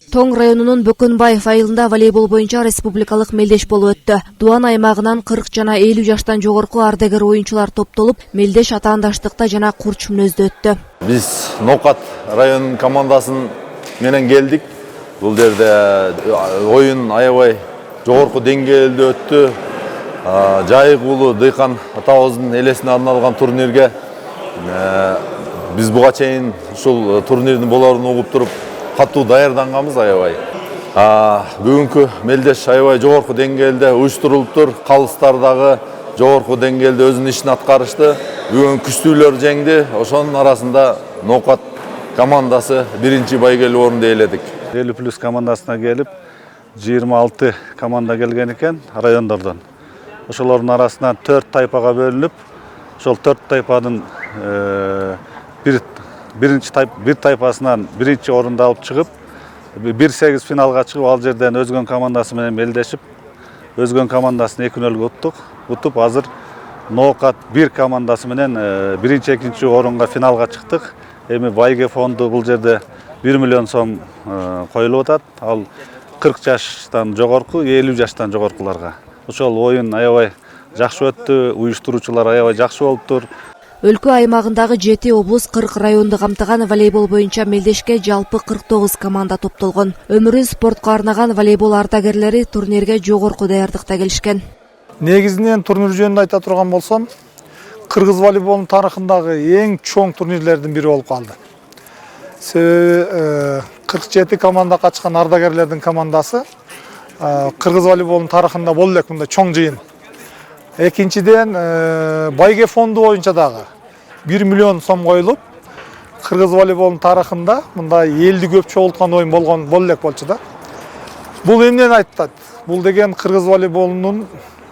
Тоң районунун Бөкөнбаев айылында волейбол боюнча республикалык мелдеш болуп өттү. Дуан аймагынан 40 жана 50 жаштан жогорку ардагер оюнчулар топтолуп, мелдеш атаандаштыкта жана курч мүнөздө өттү. Биз Ноокат районунун командасын менен келдик. Бул жерде оюн аябай жогорку деңгээлде өттү. Жайык уулу Дыйкан атабыздын элесине арналган турнирге биз буга чейин ушул турнирдин болоорун угуп туруп катуу даярданганбыз аябай. Бүгүнкү мелдеш аябай жогорку деңгээлде уюштурулуптур. Калыстар дагы жогорку деңгээлде өзүнүн ишин аткарышты. Бүгүн күчтүүлөр жеңди. Ошонун арасында Ноокат командасы биринчи байгелүү орунду ээледик. 50+ командасына келип 26 команда келген экен райондордон. Ошолордун арасынан 4 тайпага бөлүнүп, ошол 4 тайпанын бир тайпасынан биринчи орунду алып чыгып, 1-8 финалга чыгып, ал жерден өзгөн командасы менен мелдешип, өзгөн командасын 2-0 утуп, азыр Ноокат 1 командасы менен биринчи, экинчи орунга финалга чыктык. Эми байге фонду бул жерде 1 миллион сом коюлуп атат. Ал 40 жаштан жогорку, 50 жаштан жогоркуларга. Ошол оюн аябай жакшы өттү, уюштуруучулар аябай жакшы болуптур. Өлкө аймагындагы 7 облус 40 районду камтыган волейбол боюнча мелдешке жалпы 49 команда топтолгон. Өмүрүн спортко арнаган волейбол ардагерлери турнирге жогорку даярдыкта келишкен. Негизинен турнир жөнүндө айта турган болсом, кыргыз волейболунун тарыхындагы эң чоң турнирлердин бири болуп калды. 47 команда катышкан ардагерлердин командасы кыргыз волейболунун тарыхында болду элек мындай чоң жыйын. Экинчиден байге фонду боюнча дагы 1 миллион сом коюлуп, кыргыз волейболунун тарыхында мындай элди көп чогулткан оюн болду элек болчу да. Бул эмнени айтат? Бул деген кыргыз волейболунун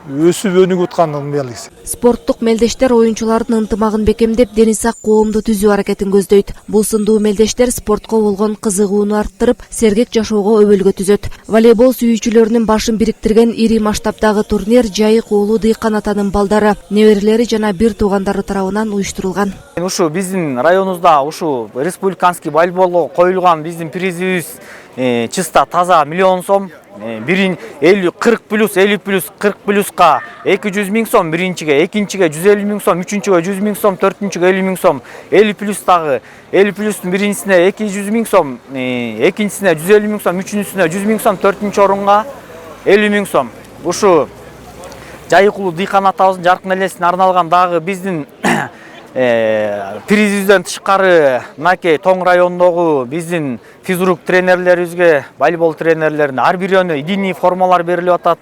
өсүп өнүгүп аткандыгын белгиси. Спорттук мелдештер оюнчулардын ынтымагын бекемдеп, дени сак коомду түзүү аракетин көздөйт. Бул сындуу мелдештер спортко болгон кызыгууну арттырып, сергек жашоого өбөлгө түзөт. Волейбол сүйүүчүлөрүнүн башын бириктирген ири масштабдагы турнир Жайык уулу Дыйкан атанын балдары, неберелери жана бир туугандары тарабынан уюштурулган. Ушу биздин районубузда ушу республиканский волейболго коюлган биздин призибиз чиста таза миллион сом. 40+, 50+, 40+ка 200 000 сом биринчиге, экинчиге 150 000 сом, үчүнчүгө 100 000 сом, төртүнчүгө 50 000 сом, 50+ дагы 50+тун биринчисине 200 000 сом, экинчисине 150 000 сом, үчүнчүсүнө 100 000 сом, төртүнчү орунга 50 000 сом. Ушу Жайык уулу Дыйкан атабыздын жаркын элесине арналган дагы биздин призибизден тышкары мынакей Тоң районундагы биздин физрук тренерлерибизге, волейбол тренерлерине ар бирөөнө идейный формалар берилип атат.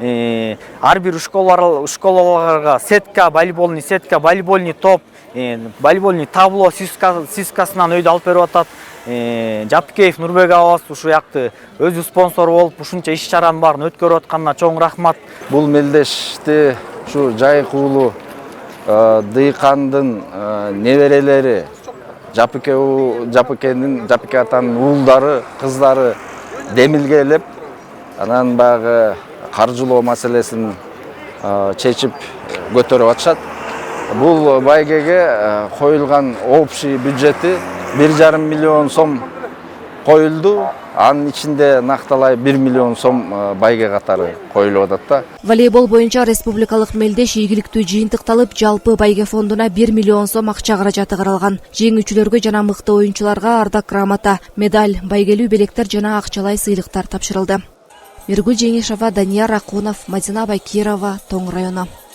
Ар бир школаларга сетка, волейбольный топ, волейбольный табло сискасынан өйдө алып берип атат. Жапкеев Нурбек абабыз ушу якты өзү спонсор болуп, ушунча иш-чаранын баарын өткөрүп атканына чоң рахмат. Бул мелдешти ушу Жайык уулу Дыйкандын неберелери, Жапыке атанын уулдары, кыздары демилгелеп, анан багы каржылоо маселесин чечип көтөрүп атышат. Бул байгеге коюлган общий бюджети 1,5 миллион сом коюлду. Анын ичинде накталай 1 миллион сом байге катары коюлуп атат да. Волейбол боюнча республикалык мелдеш ийгиликтүү жыйынтыкталып, жалпы байге фондуна 1 миллион сом акча каражаты каралган. Жеңүүчүлөргө жана мыкты оюнчуларга ардак грамота, медаль, байгелүү белектер жана акчалай сыйлыктар тапшырылды. Миргүл Жеңишова, Данияр Акунов, Мадина Байкирова, Тоң району.